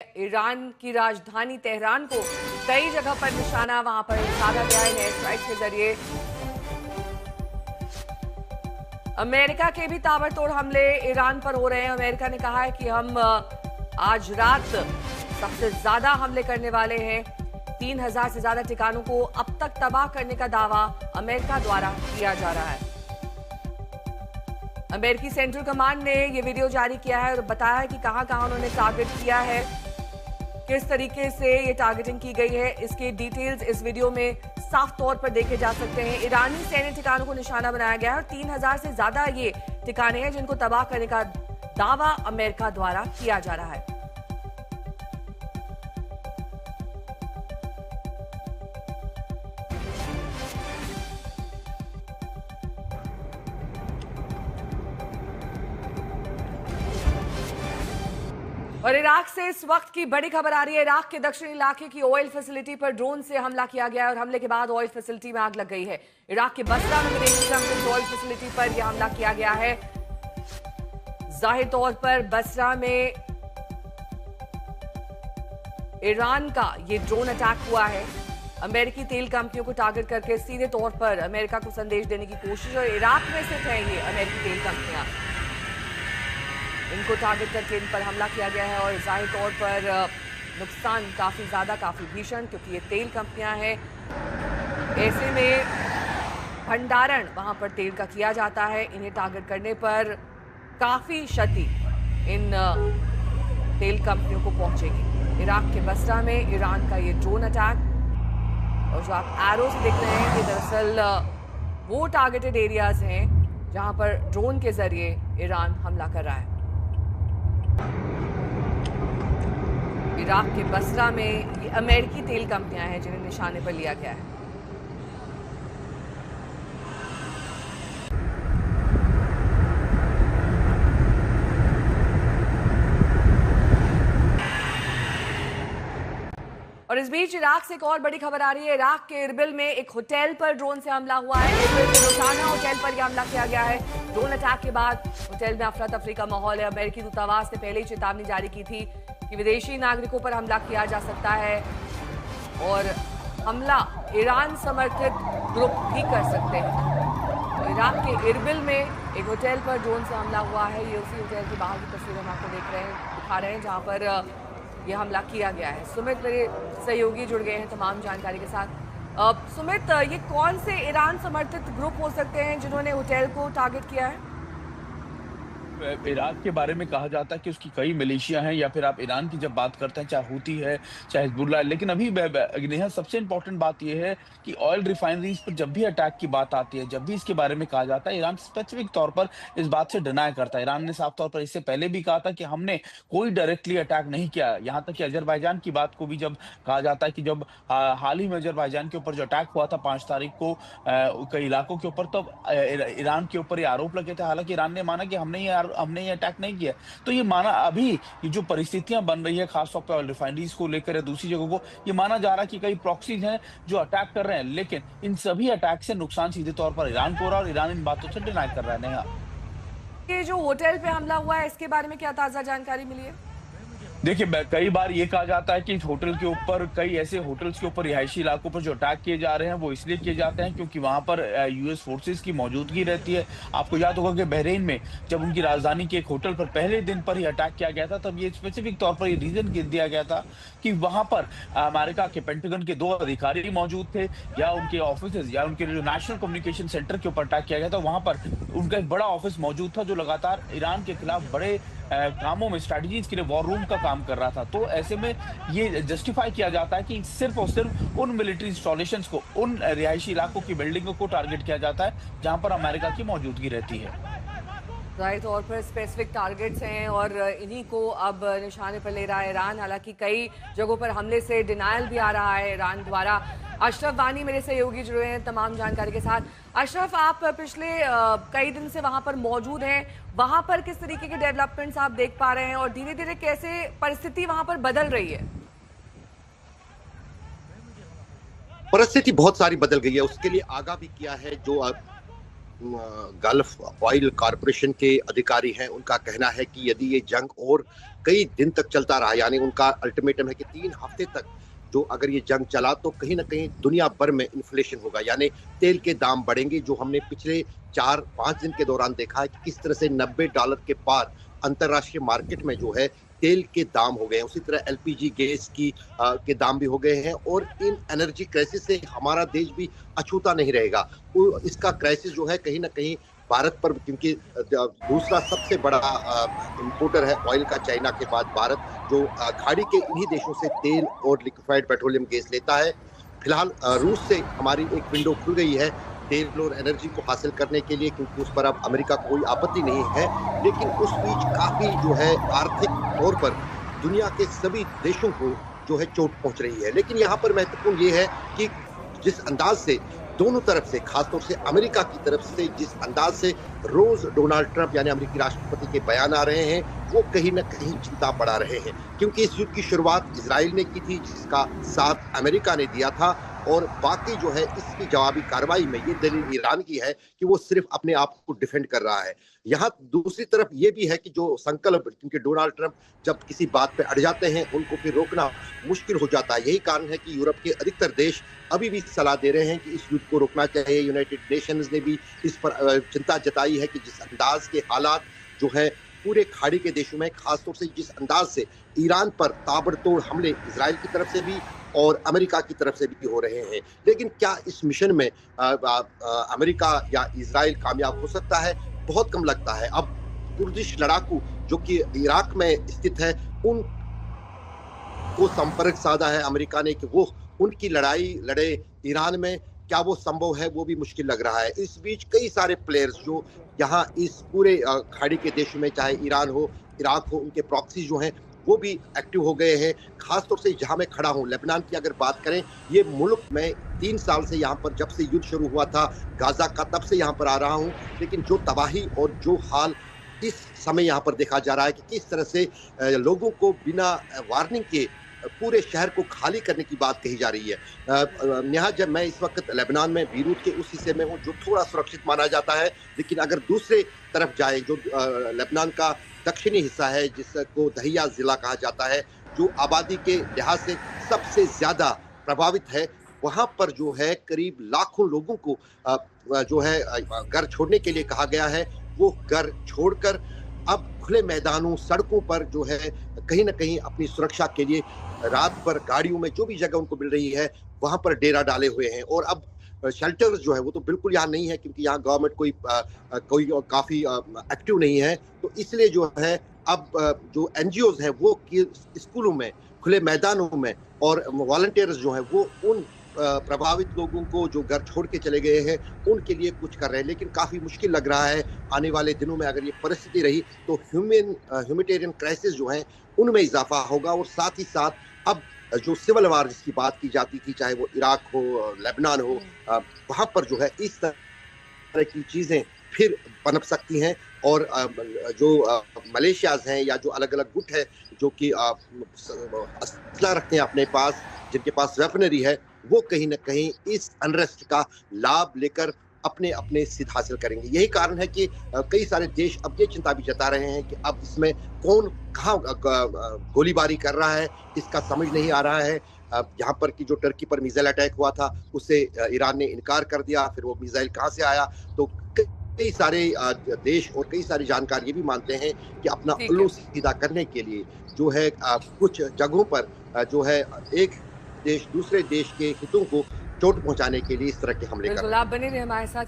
Iran की राजधानी Tehran को कई जगह पर निशाना वहां पर साधा गया है एयर स्ट्राइक के जरिए। अमेरिका के भी ताबड़तोड़ हमले ईरान पर हो रहे हैं। अमेरिका ने कहा है कि हम आज रात सबसे ज्यादा हमले करने वाले हैं। 3000 से ज्यादा ठिकानों को अब तक तबाह करने का दावा अमेरिका द्वारा किया जा रहा है। अमेरिकी सेंट्रल कमांड ने यह वीडियो जारी किया है और बताया है कि कहां-कहां उन्होंने टारगेट किया है, किस तरीके से ये टारगेटिंग की गई है। इसके डिटेल्स इस वीडियो में साफ तौर पर देखे जा सकते हैं। ईरानी सैन्य ठिकानों को निशाना बनाया गया है और 3000 से ज्यादा ये ठिकाने हैं जिनको तबाह करने का दावा अमेरिका द्वारा किया जा रहा है। और इराक से इस वक्त की बड़ी खबर आ रही है। इराक के दक्षिणी इलाके की ऑयल फैसिलिटी पर ड्रोन से हमला किया गया है और हमले के बाद ऑयल फैसिलिटी में आग लग गई है। इराक के बसरा में विदेशी कंपनी ऑयल फैसिलिटी पर यह हमला किया गया है। जाहिर तौर पर बसरा में ईरान का ये ड्रोन अटैक हुआ है। अमेरिकी तेल कंपनियों को टारगेट करके सीधे तौर पर अमेरिका को संदेश देने की कोशिश, और इराक में स्थित है ये अमेरिकी तेल कंपनियां, इनको टारगेट करके इन पर हमला किया गया है। और जाहिर तौर पर नुकसान काफी ज्यादा, काफी भीषण, क्योंकि ये तेल कंपनियां हैं। ऐसे में भंडारण वहां पर तेल का किया जाता है। इन्हें टारगेट करने पर काफी क्षति इन तेल कंपनियों को पहुंचेगी। इराक के बसरा में ईरान का ये ड्रोन अटैक, और जो आप एरो से देख रहे हैं ये दरअसल वो टारगेटेड एरियाज हैं जहां पर ड्रोन के जरिए ईरान हमला कर रहा है। इराक के बसरा में ये अमेरिकी तेल कंपनियां हैं जिन्हें निशाने पर लिया गया है। और इस बीच इराक से एक और बड़ी खबर आ रही है। इराक के इरबिल में एक होटल पर ड्रोन से हमला हुआ है। इरबिल के रोजाना होटल पर यह हमला किया गया है। ड्रोन अटैक के बाद होटल में अफरा तफरी का माहौल है। अमेरिकी दूतावास ने पहले ही चेतावनी जारी की थी कि विदेशी नागरिकों पर हमला किया जा सकता है और हमला ईरान समर्थित ग्रुप भी कर सकते हैं। तो इराक के इरबिल में एक होटल पर ड्रोन से हमला हुआ है। ये उसी होटल की बाहर की तस्वीरें हम आपको दिखा रहे हैं जहां पर यह हमला किया गया है। सुमित मेरे सहयोगी जुड़ गए हैं तमाम जानकारी के साथ। सुमित, ये कौन से ईरान समर्थित ग्रुप हो सकते हैं जिन्होंने होटल को टारगेट किया है? इराक के बारे में कहा जाता है कि उसकी कई मिलिशिया हैं, या फिर आप ईरान की जब बात करते हैं, चाहे हूती है चाहे हिजबुल्लाह, लेकिन अभी नेहा सबसे इंपॉर्टेंट बात यह है कि ऑयल रिफाइनरीज पर जब भी अटैक की बात आती है, जब भी इसके बारे में कहा जाता है, ईरान स्पेसिफिक तौर पर इस बात से डिनाई करता है। ईरान ने साफ तौर पर इससे पहले भी कहा था कि हमने कोई डायरेक्टली अटैक नहीं किया। यहाँ तक कि अजरबैजान की बात को भी जब कहा जाता है कि जब हाल ही में अजरबैजान के ऊपर जो अटैक हुआ था 5 तारीख को कई इलाकों के ऊपर, तब ईरान के ऊपर ये आरोप लगे थे। हालांकि ईरान ने माना कि हमने ये अटैक नहीं किया। तो ये माना, अभी ये जो परिस्थितियां बन रही है खासतौर पर रिफाइनरीज को लेकर या दूसरी जगहों को, ये माना जा रहा है कि कई प्रॉक्सीज हैं जो अटैक कर रहे हैं, लेकिन इन सभी अटैक से नुकसान सीधे तौर पर ईरान को हो रहा है और ईरान इन बातों से डिनाई कर रहा है। नेहा, ये जो होटल पे हमला हुआ है इसके बारे में क्या ताजा जानकारी मिली है? देखिए, कई बार ये कहा जाता है कि इस होटल के ऊपर, कई ऐसे होटल्स के ऊपर, रिहायशी इलाकों पर जो अटैक किए जा रहे हैं वो इसलिए किए जाते हैं क्योंकि वहां पर यूएस फोर्सेस की मौजूदगी रहती है। आपको याद होगा कि बहरीन में जब उनकी राजधानी के एक होटल पर पहले दिन पर ही अटैक किया गया था, तब ये स्पेसिफिक तौर पर ये रीजन दिया गया था कि वहां पर अमेरिका के पेंटागन के 2 अधिकारी मौजूद थे, या उनके ऑफिस या उनके जो नेशनल कम्युनिकेशन सेंटर के ऊपर अटैक किया गया था, वहां पर उनका एक बड़ा ऑफिस मौजूद था जो लगातार ईरान के खिलाफ बड़े कामों में, स्ट्रेटजीज के लिए वॉर रूम का काम कर रहा था। तो ऐसे में ये जस्टिफाई किया जाता है कि सिर्फ और सिर्फ उन मिलिट्री इंस्टॉलेशंस को, उन रिहायशी इलाकों की बिल्डिंगों को टारगेट किया जाता है जहां पर अमेरिका की मौजूदगी रहती है। जाहिर तौर पर स्पेसिफिक टारगेट्स हैं और इन्हीं को अब निशाने पर ले रहा है ईरान। हालांकि कई जगहों पर हमले से डिनायल भी आ रहा है ईरान द्वारा। अशरफ वानी मेरे सहयोगी जुड़े हैं तमाम जानकारी के साथ। अशरफ, आप पिछले कई दिन से वहां पर मौजूद हैं, वहां पर किस तरीके के डेवलपमेंट्स आप देख पा रहे हैं और धीरे धीरे कैसे परिस्थिति वहां पर बदल रही है? परिस्थिति बहुत सारी बदल गई है, उसके लिए आगाह भी किया है जो गल्फ ऑयल कॉरपोरेशन के अधिकारी हैं, उनका कहना है कि यदि ये जंग और कई दिन तक चलता रहा, यानी उनका अल्टीमेटम है कि 3 हफ्ते तक जो अगर ये जंग चला तो कहीं ना कहीं दुनिया भर में इन्फ्लेशन होगा, यानी तेल के दाम बढ़ेंगे। जो हमने पिछले 4-5 दिन के दौरान देखा है कि किस तरह से $90 के पार अंतर्राष्ट्रीय मार्केट में जो है तेल के दाम हो गए हैं। उसी तरह एलपीजी गैस के दाम भी हो गए हैं और इन एनर्जी क्राइसिस से हमारा देश भी अछूता नहीं रहेगा। तो इसका क्राइसिस जो है कहीं ना कहीं भारत पर, क्योंकि दूसरा सबसे बड़ा इंपोर्टर है ऑयल का चाइना के बाद भारत, जो खाड़ी के इन्हीं देशों से तेल और लिक्विफाइड पेट्रोलियम गैस लेता है। फिलहाल रूस से हमारी एक विंडो खुल गई है तेल और एनर्जी को हासिल करने के लिए, क्योंकि उस पर अब अमेरिका को कोई आपत्ति नहीं है। लेकिन उस बीच काफी जो है आर्थिक तौर पर दुनिया के सभी देशों को जो है चोट पहुंच रही है। लेकिन यहाँ पर महत्वपूर्ण ये है कि जिस अंदाज से दोनों तरफ से, खासतौर से अमेरिका की तरफ से जिस अंदाज से रोज डोनाल्ड ट्रंप यानी अमेरिकी राष्ट्रपति के बयान आ रहे हैं, वो कहीं न कहीं चिंता बढ़ा रहे हैं। क्योंकि इस युद्ध की शुरुआत इजराइल ने की थी, जिसका साथ अमेरिका ने दिया था, और बाकी जो है इसकी जवाबी कार्रवाई में ये दलील ईरान की है कि वो सिर्फ अपने आप को डिफेंड कर रहा है। यहाँ दूसरी तरफ ये भी है कि जो संकल्प, क्योंकि डोनाल्ड ट्रंप जब किसी बात पे अड़ जाते हैं उनको फिर रोकना मुश्किल हो जाता है। यही कारण है कि यूरोप के अधिकतर देश अभी भी सलाह दे रहे हैं कि इस युद्ध को रोकना चाहिए। यूनाइटेड नेशंस ने भी इस पर चिंता जताई है कि जिस अंदाज के हालात जो है पूरे खाड़ी के देशों में, खासतौर से जिस अंदाज से ईरान पर ताबड़तोड़ हमले इजराइल की तरफ से भी और अमेरिका की तरफ से भी हो रहे हैं। लेकिन क्या इस मिशन में अमेरिका या इजराइल कामयाब हो सकता है? बहुत कम लगता है। अब कुर्दिश लड़ाकू जो कि इराक में स्थित है, उन को संपर्क साधा है अमेरिका ने कि वो उनकी लड़ाई लड़े ईरान में। क्या वो संभव है? वो भी मुश्किल लग रहा है। इस बीच कई सारे प्लेयर्स जो यहाँ इस पूरे खाड़ी के देशों में, चाहे ईरान हो, इराक हो, उनके प्रॉक्सी जो हैं वो भी एक्टिव हो गए हैं। खासतौर से जहां मैं खड़ा हूं, लेबनान की अगर बात करें, ये मुल्क में 3 साल से यहाँ पर, जब से युद्ध शुरू हुआ था गाजा का, तब से यहाँ पर आ रहा हूं। लेकिन जो तबाही और जो हाल इस समय यहाँ पर देखा जा रहा है कि किस तरह से लोगों को बिना वार्निंग के पूरे शहर को खाली करने की बात कही जा रही है। यहाँ जब मैं इस वक्त लेबनान में बीरूत के उस हिस्से में हूँ जो थोड़ा सुरक्षित माना जाता है, लेकिन अगर दूसरे तरफ जाए जो लेबनान का दक्षिणी हिस्सा है, जिसको दहिया जिला कहा जाता है, जो आबादी के लिहाज से सबसे ज्यादा प्रभावित है, वहां पर जो है करीब लाखों लोगों को जो है घर छोड़ने के लिए कहा गया है। वो घर छोड़कर अब खुले मैदानों, सड़कों पर जो है कहीं ना कहीं अपनी सुरक्षा के लिए रात भर गाड़ियों में जो भी जगह उनको मिल रही है वहां पर डेरा डाले हुए हैं। और अब शेल्टर्स जो है वो तो बिल्कुल यहाँ नहीं है, क्योंकि यहाँ गवर्नमेंट कोई काफी एक्टिव नहीं है। तो इसलिए जो है अब जो एनजीओज हैं वो स्कूलों में, खुले मैदानों में, और वॉलंटियर्स जो हैं वो उन प्रभावित लोगों को जो घर छोड़ के चले गए हैं उनके लिए कुछ कर रहे हैं। लेकिन काफी मुश्किल लग रहा है। आने वाले दिनों में अगर ये परिस्थिति रही तो ह्यूमैनिटेरियन क्राइसिस जो है उनमें इजाफा होगा, और साथ ही साथ अब जो सिविल वार जिसकी बात की जाती थी, चाहे वो इराक हो, लेबनान हो, वहां पर जो है इस तरह की चीजें फिर पनप सकती हैं। और जो मलेशियाज हैं या जो अलग अलग गुट है जो कि असला रखते हैं अपने पास, जिनके पास वेपनरी है, वो कहीं ना कहीं इस अनरेस्ट का लाभ लेकर अपने अपने सिद्ध हासिल करेंगे। यही कारण है कि कई सारे देश अब ये चिंता भी जता रहे हैं कि अब इसमें कौन कहाँ गोलीबारी कर रहा है, इसका समझ नहीं आ रहा है। यहाँ पर कि जो टर्की पर मिसाइल अटैक हुआ था उससे ईरान ने इनकार कर दिया, फिर वो मिसाइल कहाँ से आया। तो कई सारे देश और कई सारी जानकार ये भी मानते हैं कि अपना उल्लू सीधा करने के लिए जो है कुछ जगहों पर जो है एक देश दूसरे देश के हितों को चोट पहुंचाने के लिए इस तरह के हमले कर रहे हैं। आप बने रहे हमारे साथ।